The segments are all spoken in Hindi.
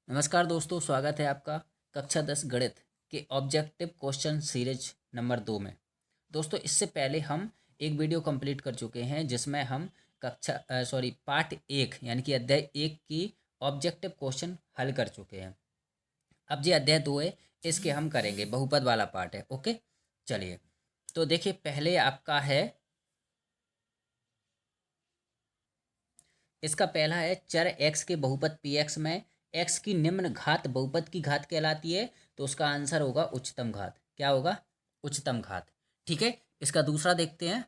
नमस्कार दोस्तों, स्वागत है आपका कक्षा 10 गणित के ऑब्जेक्टिव क्वेश्चन सीरीज नंबर 2 में। दोस्तों, इससे पहले हम एक वीडियो कंप्लीट कर चुके हैं जिसमें हम पार्ट 1 यानी कि अध्याय 1 की ऑब्जेक्टिव क्वेश्चन हल कर चुके हैं। अब जो अध्याय 2 है इसके हम करेंगे, बहुपद वाला पार्ट है। ओके, चलिए। तो देखिए, पहले आपका है, इसका पहला है चर x के बहुपद px में x की निम्न घात बहुपद की घात कहलाती है, तो उसका आंसर होगा उच्चतम घात। क्या होगा? उच्चतम घात। ठीक है। इसका दूसरा देखते हैं।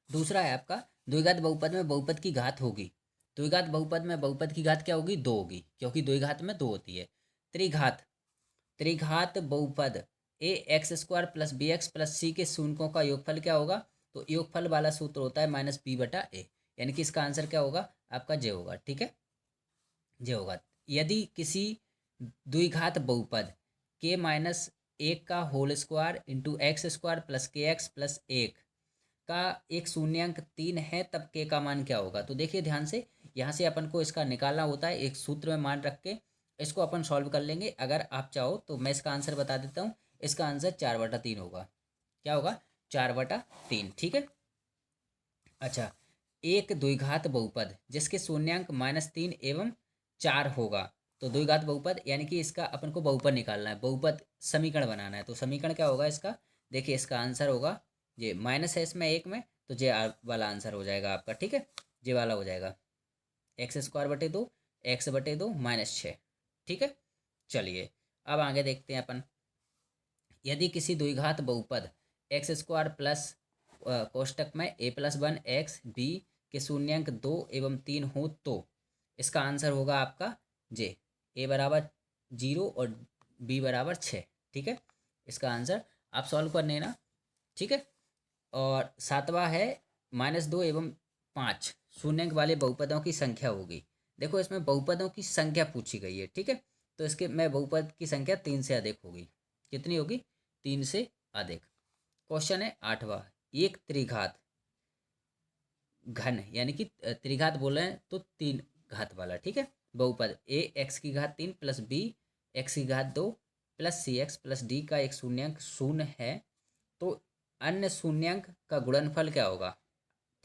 दूसरा है आपका द्विघात बहुपद में बहुपद की घात होगी। द्विघात बहुपद में बहुपद की घात क्या होगी? 2 होगी, क्योंकि द्विघात में 2 होती है। त्रिघात त्रिघात बहुपद a x square plus b x plus c के शून्यों का योगफल क्या होगा? तो योगफल वाला सूत्र होता है -b/a, यानी कि इसका आंसर क्या होगा? आपका जे होगा। ठीक है, जे होगा। यदि किसी द्विघात बहुपद के -1 का whole square into x square plus k x plus 1 का एक शून्यांक 3 है, तब के का मान क्या होगा? तो देखिए ध्यान से, यहाँ से अपन को इसका निकालना होता है। एक सूत्र में मान रख के इसको अपन सॉल्व कर लेंगे। अगर आप चाहो तो मैं इसका आंसर बता देता हूँ। इसका आंसर 4/3 होगा। क्या होगा? 4/3। ठीक है। अच्छा, एक द्विघात बहुपद जिसके शून्यांक -3 एवं 4 होगा, तो द्विघात बहुपद यानी कि इसका अपन को बहुपद निकालना है, बहुपद समीकरण बनाना है। तो समीकरण क्या होगा इसका? देखिए, इसका आंसर होगा ये माइनस है इसमें एक में, तो जे वाला आंसर हो जाएगा आपका। ठीक है, जे वाला हो जाएगा x² 2 x/2 -6। ठीक है, चलिए अब आगे देखते हैं अपन। यदि किसी द्विघात बहुपद x² प्लस कोष्टक में a+1 x b के शून्यांक 2 एवं 3 हो, तो इसका आंसर होगा आपका जे। a = 0 और b = 6। ठीक है, इसका आंसर आप सॉल्व कर लेना। ठीक है। और सातवां है -2 एवं 5 शून्यांक वाले बहुपदों की संख्या होगी। देखो, इसमें बहुपदों की संख्या पूछी गई है। ठीक है, तो इसके में बहुपद की संख्या 3 से अधिक होगी। कितनी होगी? 3 से अधिक। क्वेश्चन है 8वां। एक त्रिघात घन यानी कि त्रिघात बोल रहे हैं तो 3 घात वाला। ठीक है, बहुपद a x³ 3 plus b x² 2 plus c x plus d का एक शून्यांक 0 है, तो अन्य शून्यांक का गुणनफल क्या होगा?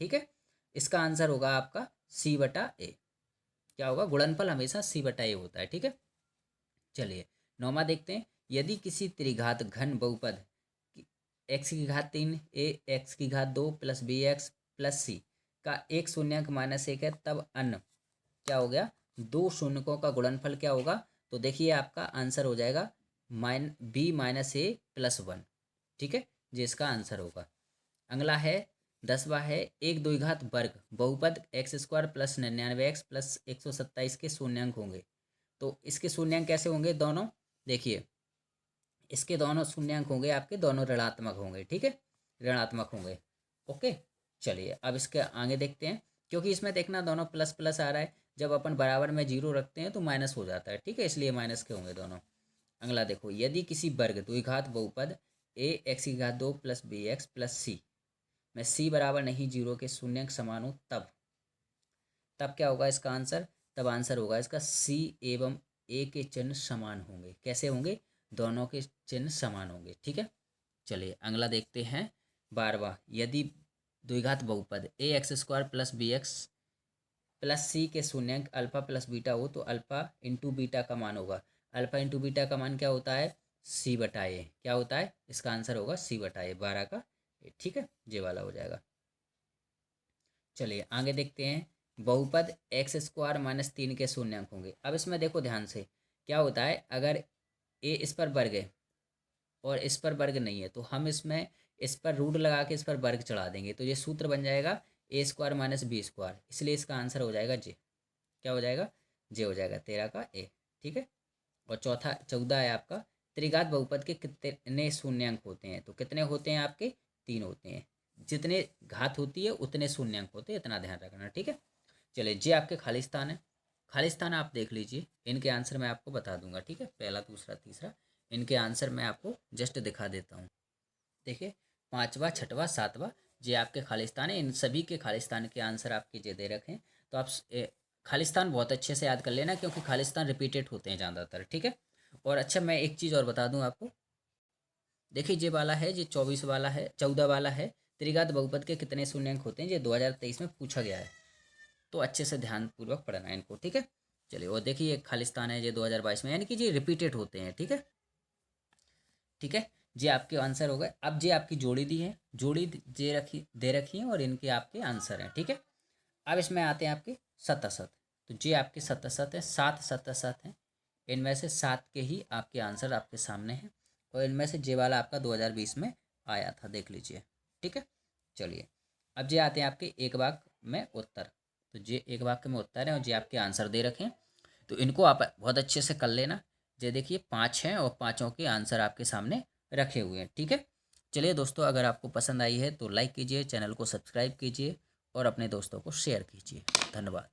ठीक है, इसका आंसर होगा आपका c/a। क्या होगा? गुणनफल हमेशा c/a होता है। ठीक है, चलिए 9वां देखते हैं। यदि किसी त्रिघात घन बहुपद x³ 3 a x² 2 plus b x plus c का एक शून्यांक -1 है, तब अन्य क्या हो गया? 2 शून्यकों का गुणनफल क्या होगा? तो देखिए, आपका आंसर हो जाएगा b-a+1। ठीक है, ये इसका आंसर होगा। अगला है 10वां है। एक द्विघात वर्ग बहुपद x² प्लस 99x प्लस 127 के शून्यांक होंगे, तो इसके शून्यांक कैसे होंगे? दोनों देखिए, इसके दोनों शून्यांक होंगे आपके, दोनों ऋणात्मक होंगे। ठीक है, ऋणात्मक होंगे। ओके, चलिए अब इसके आगे देखते हैं। क्योंकि इसमें देखना दोनों प्लस प्लस आ रहा है, जब अपन बराबर में जीरो रखते हैं तो माइनस हो जाता है। ठीक है, इसलिए माइनस के होंगे दोनों। अगला देखो, यदि किसी वर्ग द्विघात बहुपद a x² 2 plus b x plus c में c बराबर नहीं 0 के शून्यक समान हो, तब तब क्या होगा इसका आंसर? तब आंसर होगा इसका c एवं a के चिन्ह समान होंगे। कैसे होंगे? दोनों के चिन्ह समान होंगे। ठीक है, चलिए अगला देखते हैं 12वां। यदि द्विघात बहुपद a x² plus b x plus c के शून्यंक अल्फा प्लस बीटा हो, तो अल्फा इंटू बीटा का मान होगा। अल्फा इंटू बीटा का मान क्या होता है? c/a। क्या होता है? इसका आंसर होगा c/a, 12 का। ठीक है, ये वाला हो जाएगा। चलिए आगे देखते हैं। बहुपद x² -3 के शून्यंक होंगे। अब इसमें देखो ध्यान से, क्या होता है? अगर a इस पर वर्ग है और इस पर वर्ग नहीं है, तो हम इसमें इस पर रूट लगा के इस पर वर्ग चढ़ा देंगे, तो ये सूत्र बन जाएगा a² - b²। इसलिए इसका आंसर हो जाएगा जे। क्या हो जाएगा? जे हो जाएगा, 13 का ए। ठीक है, और 14 है आपका। त्रिघात बहुपद के कितने शून्यंक होते हैं? तो कितने होते हैं आपके? 3 होते हैं। जितने घात होती है उतने शून्यंक होते हैं, इतना ध्यान रखना। ठीक है, चलिए जे आपके खाली स्थान है। खाली स्थान आप देख लीजिए, इनके आंसर मैं आपको बता दूंगा। ठीक है, पहला दूसरा तीसरा, इनके आंसर मैं आपको जस्ट दिखा देता हूँ। देखिए, 5वां 6वां 7वां जे आपके खालिस्तान है। इन सभी के खालिस्तान के आंसर आपके जे दे रखे हैं, तो आप खालिस्तान बहुत अच्छे से याद कर लेना, क्योंकि खालिस्तान रिपीटेड होते हैं ज़्यादातर, ठीक है। और अच्छा, मैं एक चीज़ और बता दूं आपको। देखिए ये वाला है, ये 24 वाला है, 14 वाला है। त्रिघात बहुपद के कितने शून्यंक होते हैं, ये 2023 में पूछा गया है। तो अच्छे से ध्यानपूर्वक पढ़ना है इनको, ठीक है। चलिए, और देखिए ये खालिस्तान है, ये 2022 में, यानी कि ये रिपीटेड होते हैं, ठीक है। ठीक है, ये आपके आंसर हो गए। अब ये आपकी जोड़ी दी है, जोड़ी दे रखी है, और इनके आपके आंसर हैं, ठीक है। अब इसमें आते हैं आपके सतासत। तो ये आपके सतासत है, 7 सतासत हैं। इनमें से 7 के ही आपके आंसर आपके सामने हैं, और इनमें से जे वाला आपका 2020 में आया था, देख लीजिए, ठीक है। चलिए, अब ये आते हैं आपके एक वाक्य में उत्तर। तो ये एक वाक्य में उत्तर है, और ये आपके आंसर दे रखे हैं। तो इनको आप बहुत अच्छे से कर लेना। ये देखिए 5 हैं, और पाँचों के आंसर आपके सामने रखे हुए हैं, ठीक है। चलिए दोस्तों, अगर आपको पसंद आई है तो लाइक कीजिए, चैनल को सब्सक्राइब कीजिए, और अपने दोस्तों को शेयर कीजिए। धन्यवाद।